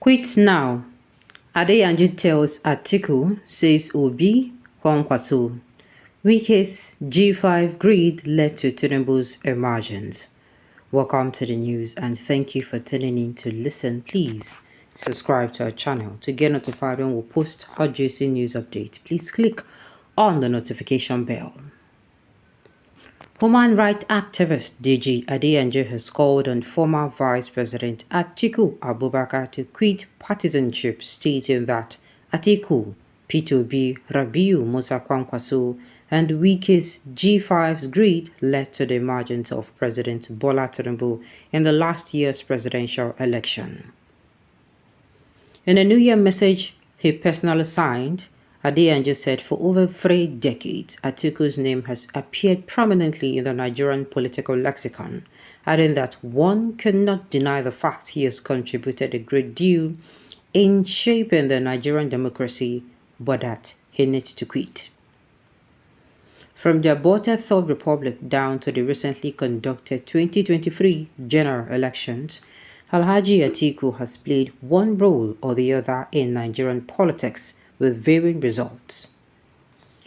Quit now. Adeyanju tells Atiku, says Obi Kwankwaso. Wike's G5 greed led to Tinubu's emergence. Welcome to the news and thank you for tuning in to listen. Please subscribe to our channel to get notified when we post hot juicy news update. Please click on the notification bell. Human rights activist DG Adeyanju has called on former Vice President Atiku Abubakar to quit partisanship, stating that Atiku, P2B, Rabiu Musa Kwankwaso, and Wike's G5's greed led to the emergence of President Bola Tinubu in the last year's presidential election. In a New Year message he personally signed, Adeyanju said for over 3 decades, Atiku's name has appeared prominently in the Nigerian political lexicon, adding that one cannot deny the fact he has contributed a great deal in shaping the Nigerian democracy, but that he needs to quit. From the aborted Third Republic down to the recently conducted 2023 general elections, Alhaji Atiku has played one role or the other in Nigerian politics with varying results.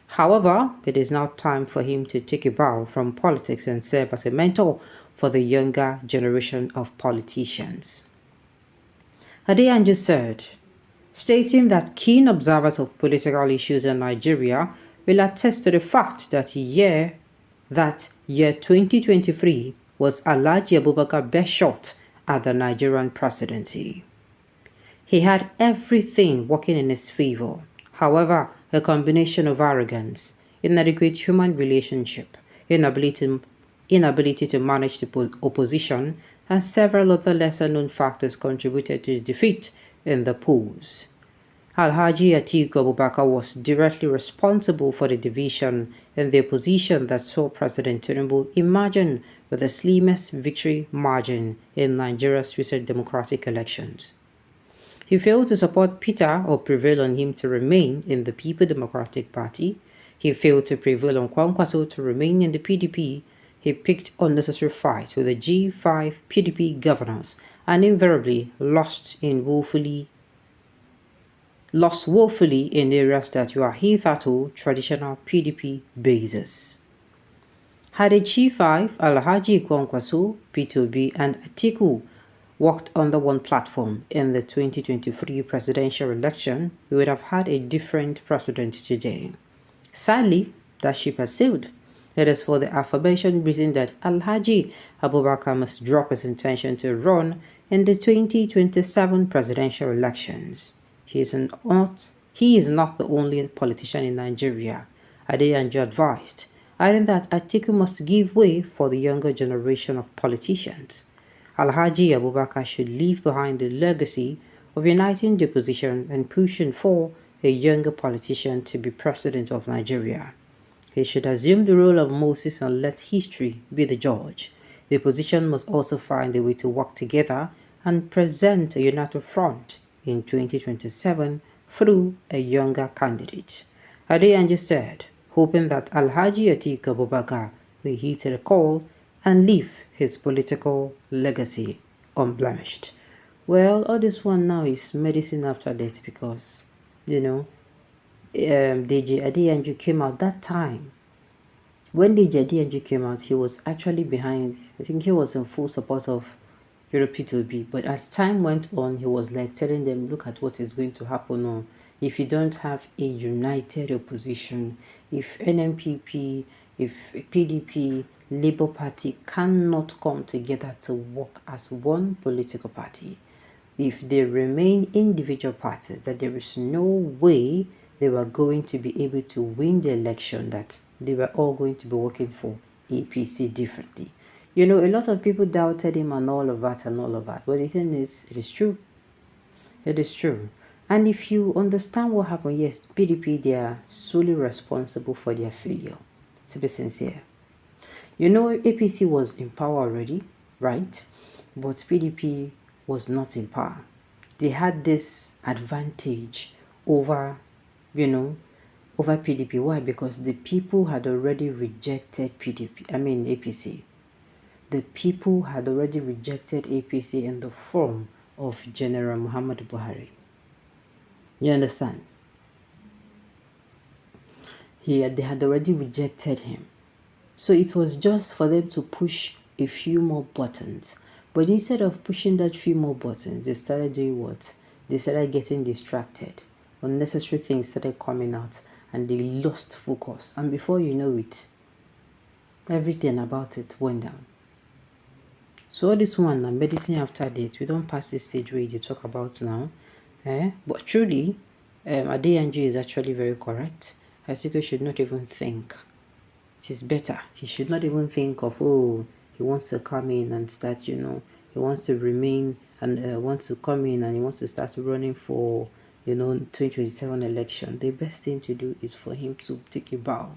However, it is now time for him to take a bow from politics and serve as a mentor for the younger generation of politicians. Adeyanju said, stating that keen observers of political issues in Nigeria will attest to the fact that year 2023 was Alhaji Abubakar's best shot at the Nigerian presidency. He had everything working in his favor. However, a combination of arrogance, inadequate human relationship, inability to manage the opposition, and several other lesser-known factors contributed to his defeat in the polls. Alhaji Atiku Abubakar was directly responsible for the division in the opposition that saw President Tinubu emerging with the slimmest victory margin in Nigeria's recent democratic elections. He failed to support Peter or prevail on him to remain in the People Democratic Party. He failed to prevail on Kwankwaso to remain in the PDP. He picked unnecessary fights with the G5 PDP governors and invariably lost woefully in areas that were hitherto traditional PDP bases. Had a G5, Alhaji Kwankwaso, P2B, and Atiku worked under one platform in the 2023 presidential election, we would have had a different president today. Sadly, that ship has sailed. It is for the aforementioned reason that Alhaji Abubakar must drop his intention to run in the 2027 presidential elections. He is not the only politician in Nigeria, Adeyanju advised, adding that Atiku must give way for the younger generation of politicians. Alhaji Abubakar should leave behind the legacy of uniting the opposition and pushing for a younger politician to be president of Nigeria. He should assume the role of Moses and let history be the judge. The opposition must also find a way to work together and present a united front in 2027 through a younger candidate. Adeyanju said, hoping that Alhaji Atiku Abubakar will heed the call and leave his political legacy unblemished. Well, all this one now is medicine after death because, DG Adeyanju came out that time. When DG Adeyanju came out, he was actually behind, I think he was in full support of P2B. But as time went on, he was like telling them, look at what is going to happen now. If you don't have a united opposition, if NMPP, if PDP, Labour Party cannot come together to work as one political party, if they remain individual parties, that there is no way they were going to be able to win the election, that they were all going to be working for APC differently. You know, a lot of people doubted him and all of that. But the thing is, it is true. It is true. And if you understand what happened, yes, PDP, they are solely responsible for their failure. To be sincere. You know, APC was in power already, right? But PDP was not in power. They had this advantage over PDP. Why? Because the people had already rejected APC. The people had already rejected APC in the form of General Muhammad Buhari. You understand? They had already rejected him. So it was just for them to push a few more buttons. But instead of pushing that few more buttons, they started doing what? They started getting distracted. Unnecessary things started coming out and they lost focus. And before you know it, everything about it went down. So all this one, medicine after date, we don't pass this stage where you talk about now. But truly, Adeyanju is actually very correct. Atiku should not even think. It is better. He should not even think of, oh, he wants to come in and start, he wants to remain and wants to come in and he wants to start running for, 2027 election. The best thing to do is for him to take a bow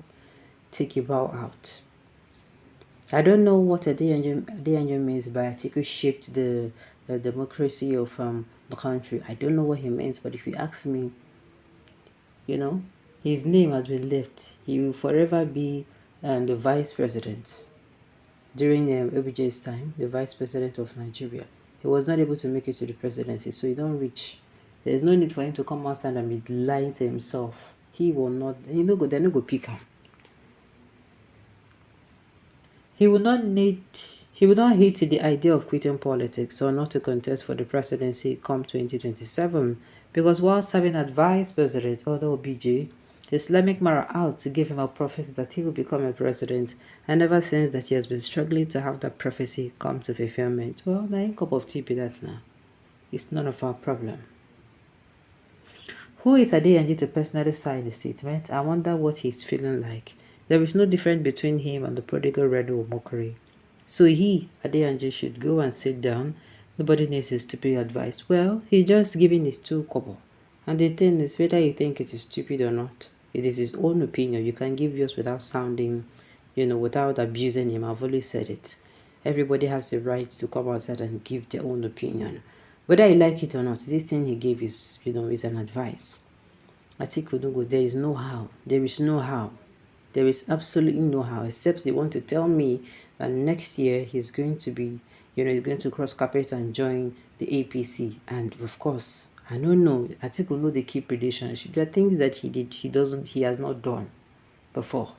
out. I don't know what Adeyanju means by Atiku shaped the democracy of the country. I don't know what he means, but if you ask me, his name has been left. He will forever be the vice president. During OBJ's time, the vice president of Nigeria, he was not able to make it to the presidency, so he don't reach. There's no need for him to come outside and be lying to himself. He will not. They're not go pick him. He would not hate the idea of quitting politics or not to contest for the presidency come 2027 because while serving as vice president under OBJ, Islamic Mara out gave him a prophecy that he will become a president, and ever since that he has been struggling to have that prophecy come to fulfillment. Well, now in cup of tea be that now. It's none of our problem. Who is Adeyanju to personally sign the statement? I wonder what he's feeling like. There is no difference between him and the prodigal Redo or mockery. So he, Adeyanju, should go and sit down. Nobody needs his stupid advice. Well, he's just giving his 2 kobo. And the thing is, whether you think it is stupid or not, it is his own opinion. You can give yours without sounding, without abusing him. I've always said it. Everybody has the right to come outside and give their own opinion. Whether you like it or not, this thing he gave is, is an advice. Atiku Nugu, there is no how. There is no how. There is absolutely no how, except they want to tell me that next year he's going to be, he's going to cross carpet and join the APC. And of course, I don't know. Atiku know the key predictions. There are things that he has not done before.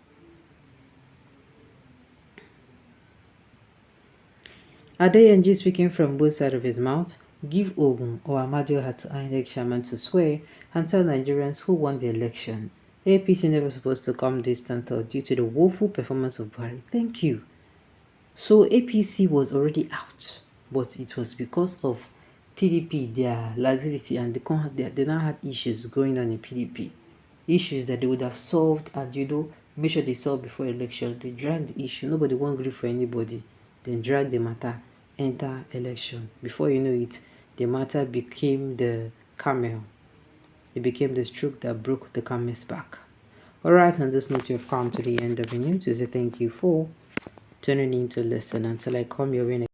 Adeyanju speaking from both sides of his mouth. Give Ogun or Amadioha to INEC chairman to swear and tell Nigerians who won the election. APC never supposed to come distant due to the woeful performance of Buhari. Thank you. So APC was already out, but it was because of PDP, their laxity, and they now had issues going on in PDP. Issues that they would have solved and, make sure they solved before election. They dragged the issue. Nobody won't agree for anybody. Then drag the matter, enter election. Before you know it, the matter became the camel. It became the stroke that broke the camel's back. Alright, on this note, you've come to the end of the news. To say thank you for tuning in to listen. Until I come your way